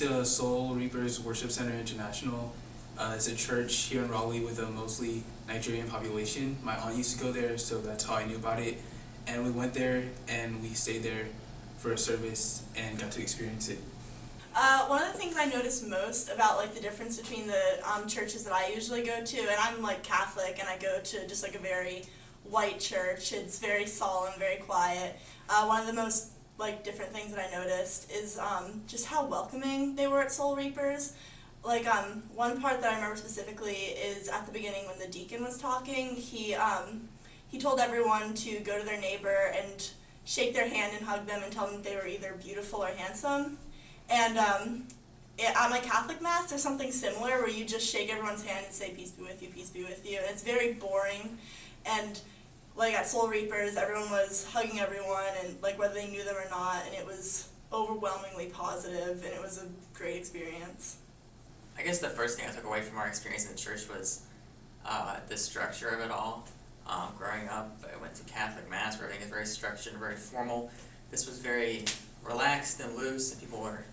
to Soul Reapers Worship Center International. It's a church here in Raleigh with a mostly Nigerian population. My aunt used to go there, so that's how I knew about it. And we went there and we stayed there for a service and got to experience it. One of the things I noticed most about like the difference between the churches that I usually go to, and I'm like Catholic and I go to just like a very white church. It's very solemn, very quiet. One of the most like different things that I noticed is just how welcoming they were at Soul Reapers. Like one part that I remember specifically is at the beginning when the deacon was talking. He told everyone to go to their neighbor and shake their hand and hug them and tell them that they were either beautiful or handsome. And at my Catholic Mass, there's something similar where you just shake everyone's hand and say, peace be with you, peace be with you. And it's very boring. And like at Soul Reapers, everyone was hugging everyone, and like whether they knew them or not, and it was overwhelmingly positive, and it was a great experience. I guess the first thing I took away from our experience in church was the structure of it all. Growing up, I went to Catholic Mass where everything is very structured and very formal. This was very relaxed and loose, and people were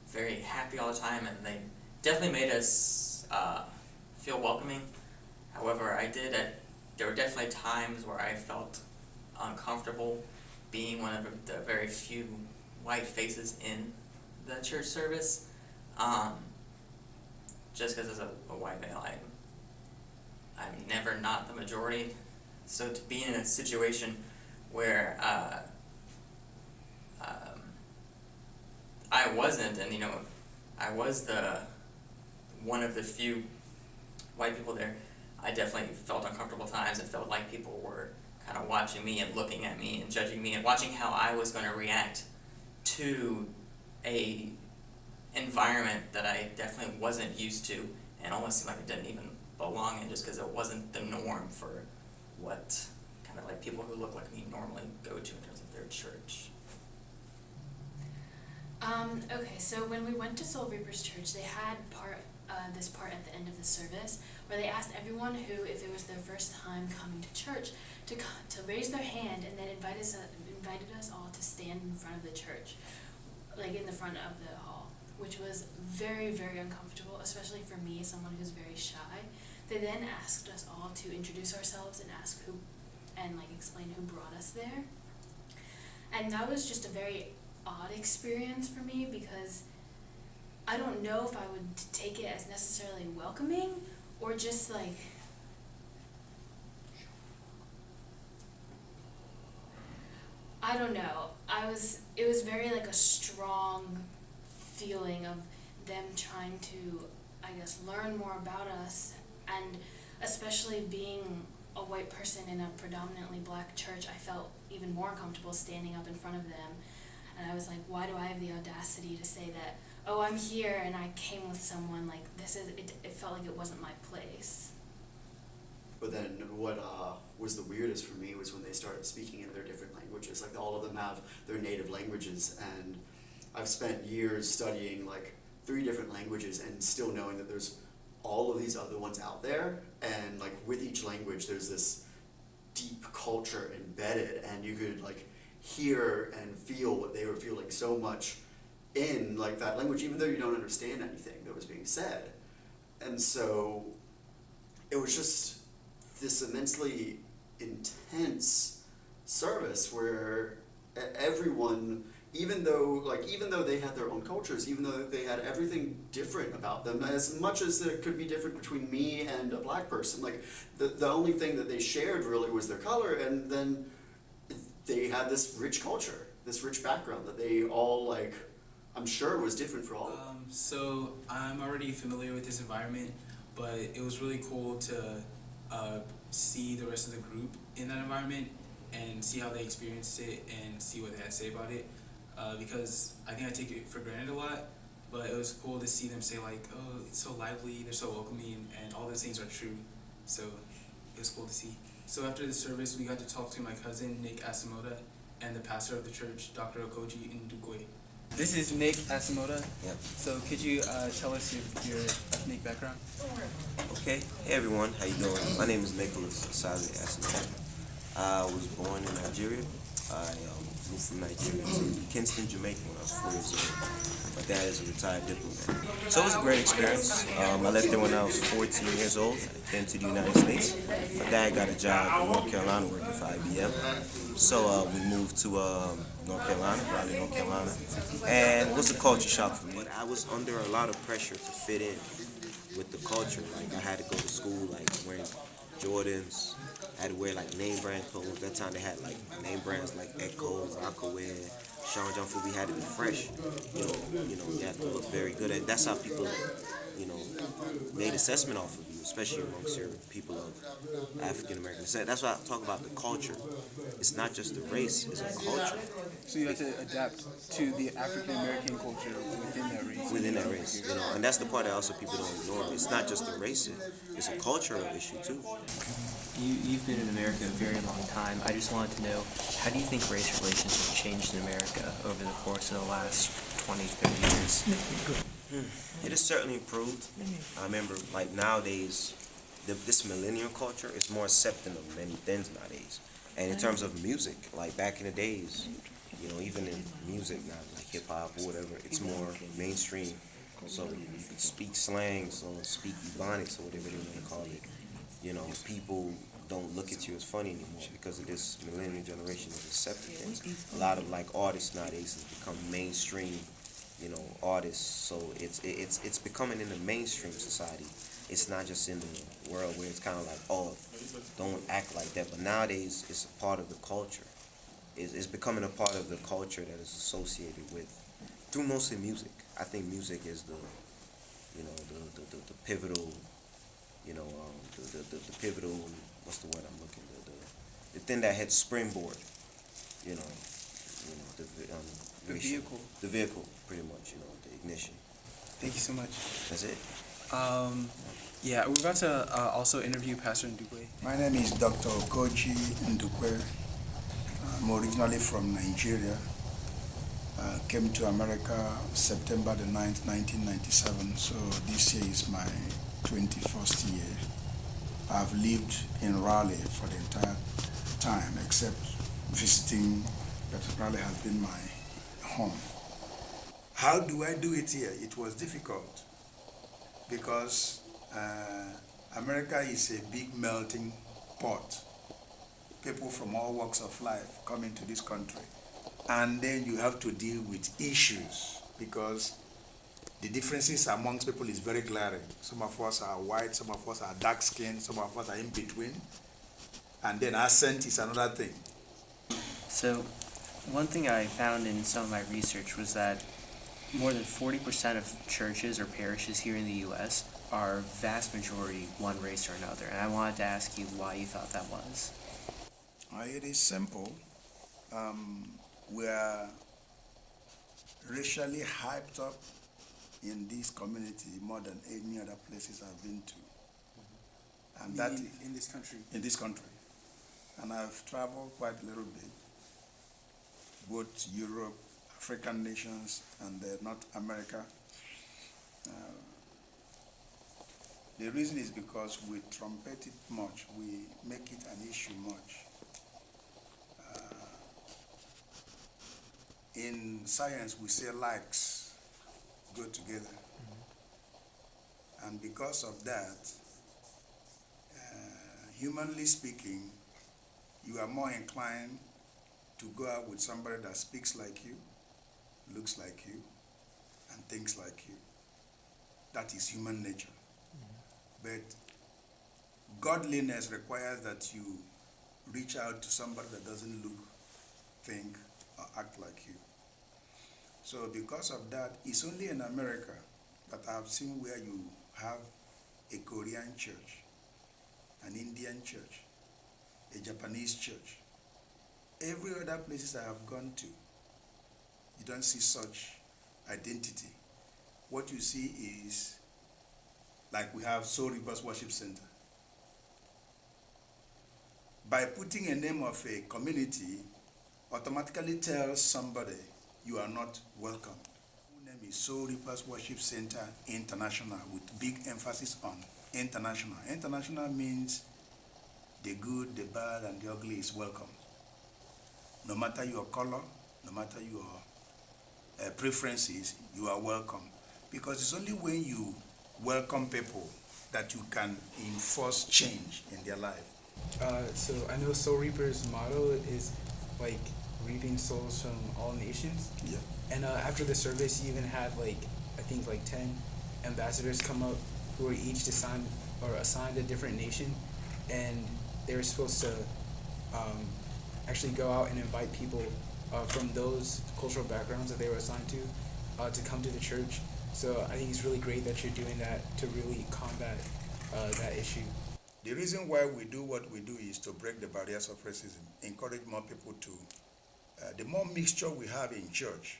very happy all the time, and they definitely made us feel welcoming. However, there were definitely times where I felt uncomfortable being one of the very few white faces in the church service. Just because as a white male, I'm never not the majority. So to be in a situation where I wasn't, and I was one of the few white people there, I definitely felt uncomfortable times and felt like people were kind of watching me and looking at me and judging me and watching how I was going to react to a environment that I definitely wasn't used to and almost seemed like it didn't even belong in, just because it wasn't the norm for what kind of like people who look like me normally go to in terms of their church. Okay, so when we went to Soul Reapers Church, they had this part at the end of the service where they asked everyone who, if it was their first time coming to church, to raise their hand, and then invited us all to stand in front of the church, like in the front of the hall, which was very, very uncomfortable, especially for me, someone who's very shy. They then asked us all to introduce ourselves and explain who brought us there. And that was just a very odd experience for me, because I don't know if I would take it as necessarily welcoming or just like I don't know. It was very like a strong feeling of them trying to, I guess, learn more about us, and especially being a white person in a predominantly black church, I felt even more uncomfortable standing up in front of them. And I was like, why do I have the audacity to say that, oh, I'm here and I came with someone, like, it felt like it wasn't my place. But then what was the weirdest for me was when they started speaking in their different languages. Like, all of them have their native languages, and I've spent years studying like 3 different languages and still knowing that there's all of these other ones out there, and like with each language there's this deep culture embedded, and you could like hear and feel what they were feeling so much in like that language, even though you don't understand anything that was being said. And so it was just this immensely intense service where everyone, even though they had their own cultures, even though they had everything different about them, as much as there could be different between me and a black person, like the only thing that they shared really was their color, and then they had this rich culture, this rich background that they all, like, I'm sure was different for all of them. So I'm already familiar with this environment, but it was really cool to see the rest of the group in that environment and see how they experienced it and see what they had to say about it. Because I think I take it for granted a lot, but it was cool to see them say like, oh, it's so lively, they're so welcoming, and all those things are true. So it was cool to see. So after the service, we got to talk to my cousin, Nick Asamoda, and the pastor of the church, Dr. Okoji Ndukwe. This is Nick Asamoda. Yep. So could you tell us your ethnic background? Okay. Hey everyone, how you doing? My name is Nicholas Sazi Asamoah. I was born in Nigeria. I moved from Nigeria to Kingston, Jamaica when I was 4 years old. My dad is a retired diplomat. So it was a great experience. I left there when I was 14 years old. I came to the United States. My dad got a job in North Carolina working for IBM. So we moved to North Carolina, Raleigh, North Carolina. And it was a culture shock for me. But I was under a lot of pressure to fit in with the culture. Like I had to go to school like wearing Jordans. I had to wear like name brand clothes. That time they had like name brands like Echo, Rockaway, Sean John Food. We had to be fresh. You had to look very good. And that's how people, made assessment off of you, especially amongst your people of African American descent. That's why I talk about the culture. It's not just the race; it's a culture. So you have to adapt to the African American culture within that race. Within that race, and that's the part that also people don't ignore. It's not just the race; it's a cultural issue too. You've been in America a very long time. I just wanted to know, how do you think race relations have changed in America over the course of the last 20, 30 years? It has certainly improved. I remember, like nowadays, this millennial culture is more accepting of many things nowadays. And in terms of music, like back in the days, even in music now, like hip hop or whatever, it's more mainstream. So you could speak slang, so speak Ebonics or whatever they want to call it. People don't look at you as funny anymore because of this millennial generation of accepting things. A lot of like artists nowadays has become mainstream, artists. So it's becoming in the mainstream society. It's not just in the world where it's kind of like, oh, don't act like that. But nowadays it's a part of the culture. It's becoming a part of the culture that is associated with, through mostly music. I think music is the pivotal. The pivotal, what's the word I'm looking for? The thing that had springboard, the vehicle. The vehicle, pretty much, the ignition. Thank you so much. That's it. Yeah, we're about to also interview Pastor Ndukwe. My name is Dr. Koji Ndukwe. I'm originally from Nigeria. Came to America September the 9th, 1997, so this year is my 21st year. I've lived in Raleigh for the entire time, except visiting, that Raleigh has been my home. How do I do it here? It was difficult because America is a big melting pot. People from all walks of life come into this country. And then you have to deal with issues because the differences amongst people is very glaring. Some of us are white, some of us are dark skinned, some of us are in between. And then accent is another thing. So, one thing I found in some of my research was that more than 40% of churches or parishes here in the U.S. are vast majority one race or another. And I wanted to ask you why you thought that was. It is simple. We are racially hyped up in this community more than any other places I've been to. And that in this country. In this country. And I've traveled quite a little bit, both Europe, African nations, and North America. The reason is because we trumpet it much, we make it an issue much. In science, we say likes go together. And because of that, humanly speaking, you are more inclined to go out with somebody that speaks like you, looks like you, and thinks like you. That is human nature. But godliness requires that you reach out to somebody that doesn't look, think, or act like you. So because of that, it's only in America that I've seen where you have a Korean church, an Indian church, a Japanese church. Every other places I have gone to, you don't see such identity. What you see is, like we have Soul Reapers Worship Center. By putting a name of a community, automatically tells somebody you are not welcome. The name is Soul Reapers Worship Center International, with big emphasis on international. International means the good, the bad, and the ugly is welcome. No matter your color, no matter your preferences, you are welcome. Because it's only when you welcome people that you can enforce change in their life. So I know Soul Reaper's motto is like reaping souls from all nations. Yeah. And after the service, you even had like I think like 10 ambassadors come up who were each assigned a different nation, and they were supposed to actually go out and invite people from those cultural backgrounds that they were assigned to come to the church. So I think it's really great that you're doing that to really combat that issue. The reason why we do what we do is to break the barriers of racism, encourage more people to, the more mixture we have in church,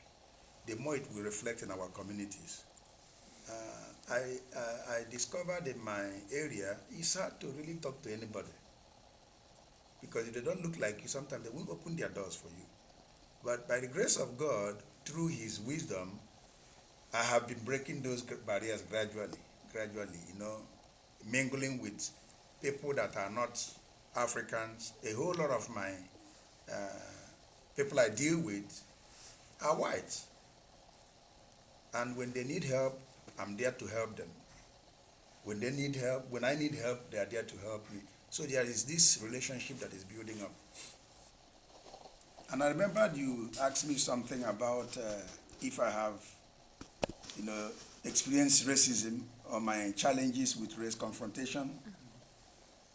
the more it will reflect in our communities. I discovered in my area, it's hard to really talk to anybody. Because if they don't look like you, sometimes they won't open their doors for you. But by the grace of God, through His wisdom, I have been breaking those barriers gradually, mingling with people that are not Africans. A whole lot of my people I deal with are white. And when they need help, I'm there to help them. When they need help, when I need help, they are there to help me. So there is this relationship that is building up. And I remember you asked me something about if I have, experienced racism or my challenges with race confrontation.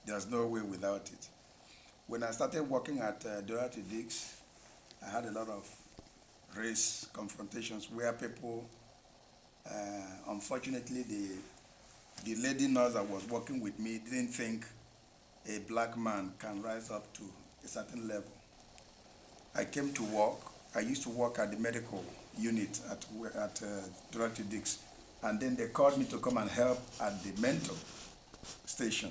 There's no way without it. When I started working at Dorothy Dix, I had a lot of race confrontations where people, unfortunately, the lady nurse that was working with me didn't think a black man can rise up to a certain level. I came to work. I used to work at the medical unit at Dorothy Dix, and then they called me to come and help at the mental station.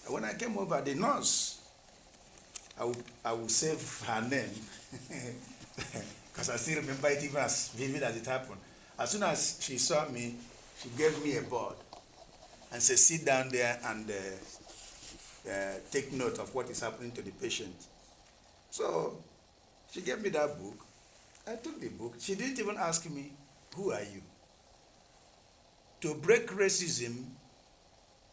When I came over, the nurse, I will save her name because I still remember it even as vivid as it happened. As soon as she saw me, she gave me a board and said, sit down there and take note of what is happening to the patient. So she gave me that book. I took the book. She didn't even ask me, who are you? To break racism,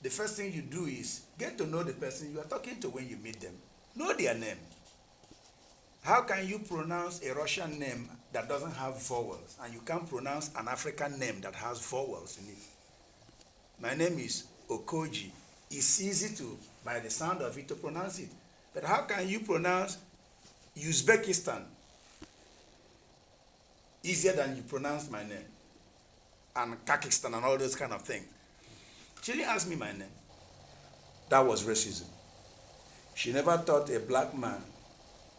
the first thing you do is get to know the person you are talking to when you meet them. Know their name. How can you pronounce a Russian name that doesn't have vowels, and you can't pronounce an African name that has vowels in it? My name is Okoji. It's easy to, by the sound of it, to pronounce it. But how can you pronounce Uzbekistan easier than you pronounce my name? And Kakistan and all those kind of things. She didn't ask me my name. That was racism. She never thought a black man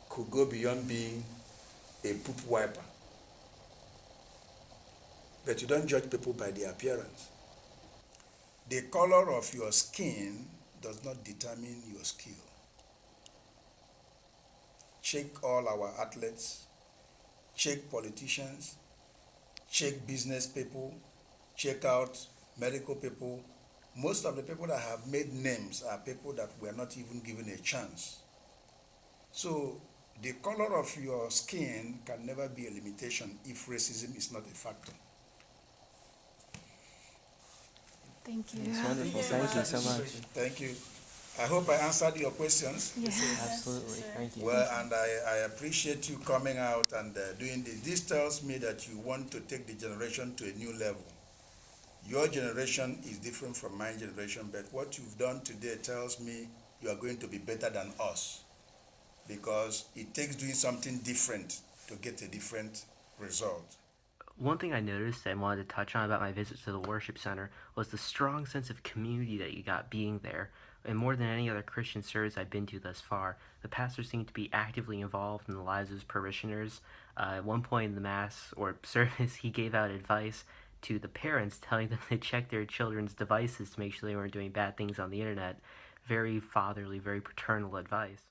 could go beyond being a poop wiper. But you don't judge people by their appearance. The color of your skin does not determine your skill. Check all our athletes, check politicians, check business people, check out medical people. Most of the people that have made names are people that were not even given a chance. So the color of your skin can never be a limitation if racism is not a factor. Thank you. It's wonderful. Thank you so much. Thank you. I hope I answered your questions. Absolutely. Thank you. Well, and I appreciate you coming out and doing this. This tells me that you want to take the generation to a new level. Your generation is different from my generation, but what you've done today tells me you are going to be better than us, because it takes doing something different to get a different result. One thing I noticed and wanted to touch on about my visit to the worship center was the strong sense of community that you got being there. And more than any other Christian service I've been to thus far, the pastor seemed to be actively involved in the lives of his parishioners. At one point in the mass or service, he gave out advice to the parents, telling them to check their children's devices to make sure they weren't doing bad things on the internet. Very fatherly, very paternal advice.